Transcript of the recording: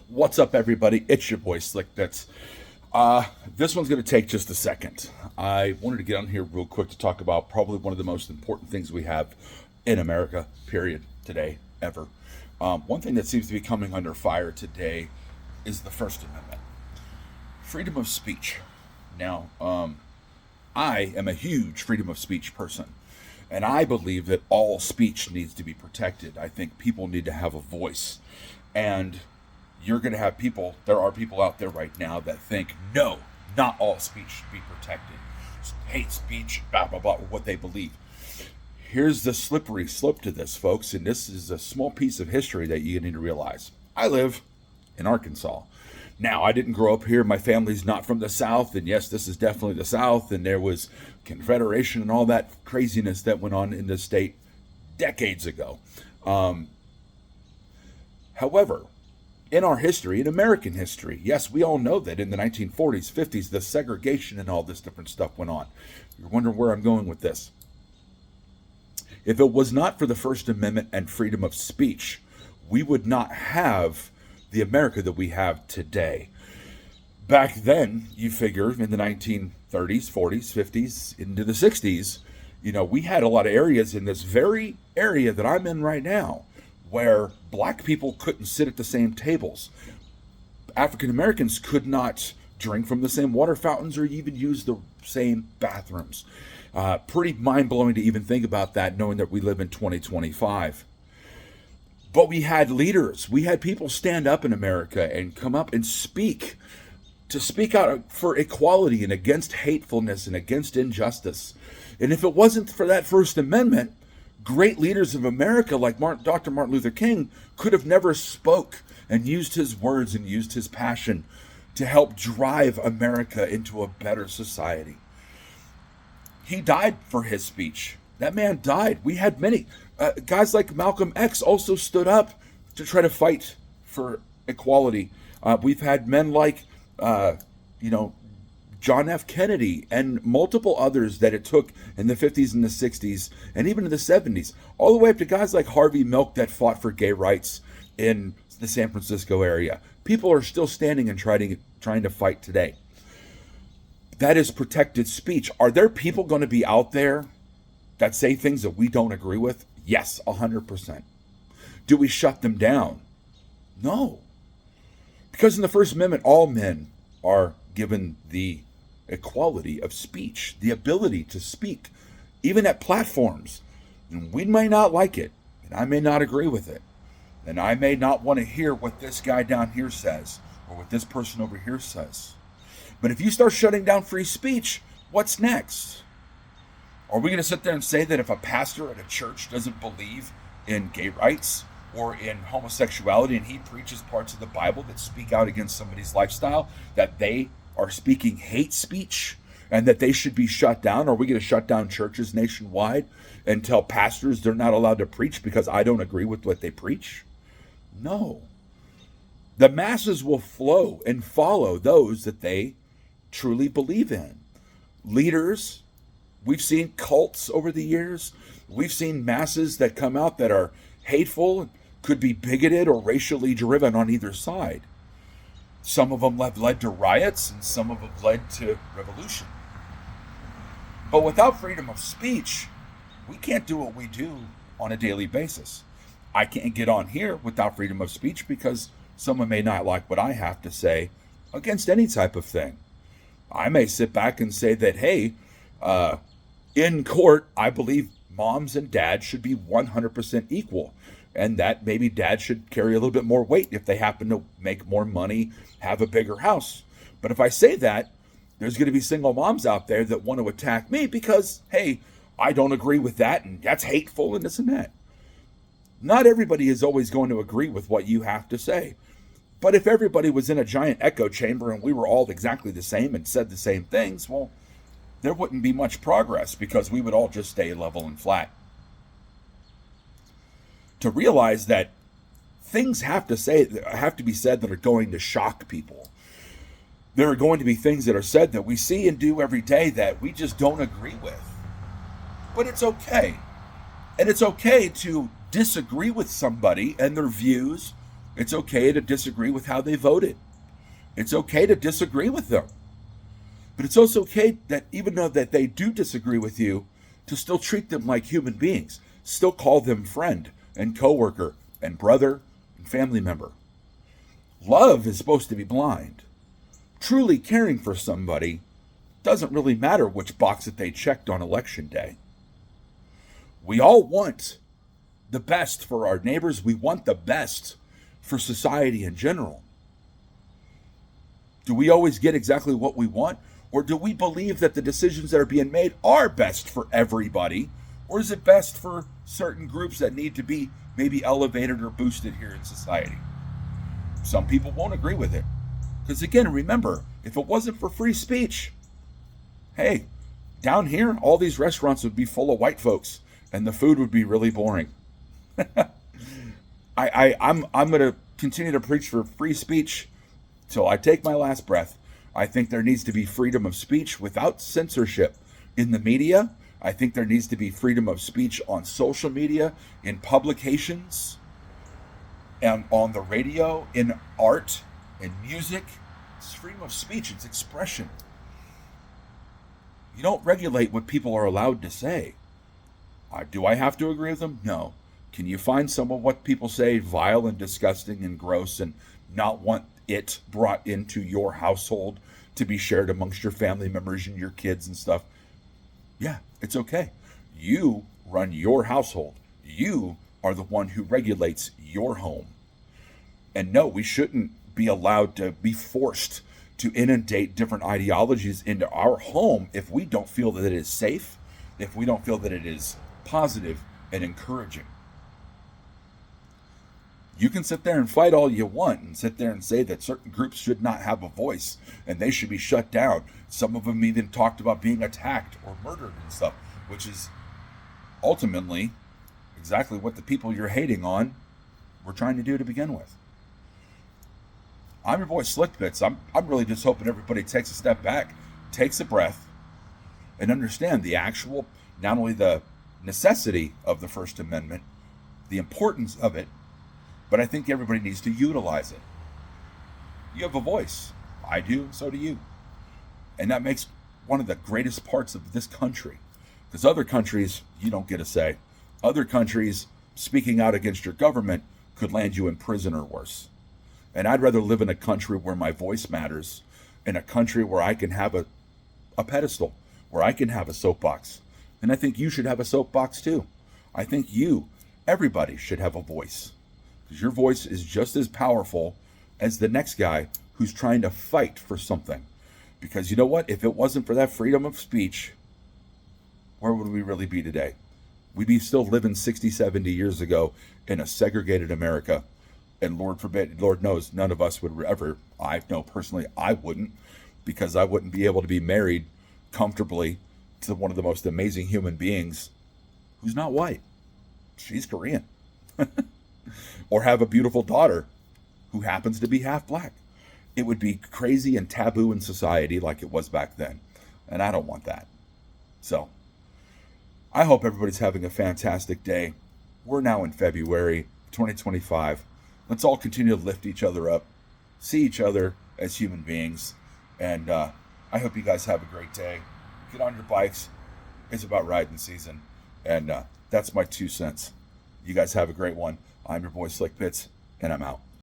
What's up, everybody? It's your boy Slick Bits. This one's going to take just a second. I wanted to get on here real quick to talk about probably one of the most important things we have in America, period, today, ever. One thing that seems to be coming under fire today is the First Amendment, freedom of speech. Now, I am a huge freedom of speech person, and I believe that all speech needs to be protected. I think people need to have a voice, and you're going to have people, there are people out there right now that think, no, not all speech should be protected. Hate speech, blah, blah, blah, what they believe. Here's the slippery slope to this, folks, and this is a small piece of history that you need to realize. I live in Arkansas. Now, I didn't grow up here. My family's not from the South, and yes, this is definitely the South, and there was Confederation and all that craziness that went on in the state decades ago. However, in our history, in American history, yes, we all know that in the 1940s, 50s, the segregation and all this different stuff went on. You're wondering where I'm going with this. If it was not for the First Amendment and freedom of speech, we would not have the America that we have today. Back then, you figure in the 1930s, 40s, 50s, into the 60s, we had a lot of areas in this very area that I'm in right now where black people couldn't sit at the same tables. African Americans could not drink from the same water fountains or even use the same bathrooms. Pretty mind-blowing to even think about that, knowing that we live in 2025. But we had leaders. We had people stand up in America and come up and speak out for equality and against hatefulness and against injustice. And if it wasn't for that First Amendment, great leaders of America like Dr. Martin Luther King could have never spoke and used his words and used his passion to help drive America into a better society. He died for his speech. That man died. We had many. Guys like Malcolm X also stood up to try to fight for equality. We've had men like, John F. Kennedy and multiple others that it took in the 50s and the 60s and even in the 70s, all the way up to guys like Harvey Milk that fought for gay rights in the San Francisco area. People are still standing and trying to fight today. That is protected speech. Are there people going to be out there that say things that we don't agree with? Yes, 100%. Do we shut them down? No. Because in the First Amendment, all men are given the equality of speech, the ability to speak, even at platforms. And we may not like it, and I may not agree with it, and I may not want to hear what this guy down here says or what this person over here says. But if you start shutting down free speech, what's next? Are we going to sit there and say that if a pastor at a church doesn't believe in gay rights or in homosexuality and he preaches parts of the Bible that speak out against somebody's lifestyle, that they are speaking hate speech and that they should be shut down? Are we going to shut down churches nationwide and tell pastors they're not allowed to preach because I don't agree with what they preach? No. The masses will flow and follow those that they truly believe in. Leaders, we've seen cults over the years. We've seen masses that come out that are hateful, could be bigoted or racially driven on either side. Some of them have led to riots and some of them led to revolution. But without freedom of speech, we can't do what we do on a daily basis. I can't get on here without freedom of speech because someone may not like what I have to say against any type of thing. I may sit back and say that, hey, in court, I believe moms and dads should be 100% equal, and that maybe dad should carry a little bit more weight if they happen to make more money, have a bigger house. But if I say that, there's going to be single moms out there that want to attack me because, hey, I don't agree with that, and that's hateful and this and that. Not everybody is always going to agree with what you have to say. But if everybody was in a giant echo chamber and we were all exactly the same and said the same things, well, there wouldn't be much progress because we would all just stay level and flat. To realize that things have to be said that are going to shock people. There are going to be things that are said that we see and do every day that we just don't agree with. But it's okay. And it's okay to disagree with somebody and their views It's okay to disagree with how they voted. It's okay to disagree with them. But it's also okay that even though that they do disagree with you, to still treat them like human beings. Still call them friend and coworker and brother and family member. Love is supposed to be blind. Truly caring for somebody doesn't really matter which box that they checked on election day. We all want the best for our neighbors. We want the best for society in general. Do we always get exactly what we want? Or do we believe that the decisions that are being made are best for everybody? Or is it best for certain groups that need to be maybe elevated or boosted here in society? Some people won't agree with it. Because again, remember, if it wasn't for free speech, hey, down here, all these restaurants would be full of white folks and the food would be really boring. I'm going to continue to preach for free speech till I take my last breath. I think there needs to be freedom of speech without censorship in the media. I think there needs to be freedom of speech on social media, in publications, and on the radio, in art, in music. It's freedom of speech, it's expression. You don't regulate what people are allowed to say. Do I have to agree with them? No. Can you find some of what people say vile and disgusting and gross and not want it brought into your household to be shared amongst your family members and your kids and stuff? Yeah, it's okay. You run your household. You are the one who regulates your home. And no, we shouldn't be allowed to be forced to inundate different ideologies into our home if we don't feel that it is safe, if we don't feel that it is positive and encouraging. You can sit there and fight all you want and sit there and say that certain groups should not have a voice and they should be shut down. Some of them even talked about being attacked or murdered and stuff, which is ultimately exactly what the people you're hating on were trying to do to begin with. I'm your boy Slick Bits. I'm really just hoping everybody takes a step back, takes a breath, and understand the actual, not only the necessity of the First Amendment, the importance of it, but I think everybody needs to utilize it. You have a voice. I do, so do you. And that makes one of the greatest parts of this country. Because other countries, you don't get a say. Other countries, speaking out against your government could land you in prison or worse. And I'd rather live in a country where my voice matters, in a country where I can have a pedestal, where I can have a soapbox. And I think you should have a soapbox too. I think everybody should have a voice. Because your voice is just as powerful as the next guy who's trying to fight for something. Because you know what? If it wasn't for that freedom of speech, where would we really be today? We'd be still living 60, 70 years ago in a segregated America. And Lord forbid, Lord knows, none of us would ever, I know personally, I wouldn't, because I wouldn't be able to be married comfortably to one of the most amazing human beings who's not white. She's Korean. Or have a beautiful daughter who happens to be half black. It would be crazy and taboo in society like it was back then. And I don't want that. So, I hope everybody's having a fantastic day. We're now in February 2025. Let's all continue to lift each other up, see each other as human beings. And I hope you guys have a great day. Get on your bikes. It's about riding season. And that's my 2 cents. You guys have a great one. I'm your boy Slick Bits, and I'm out.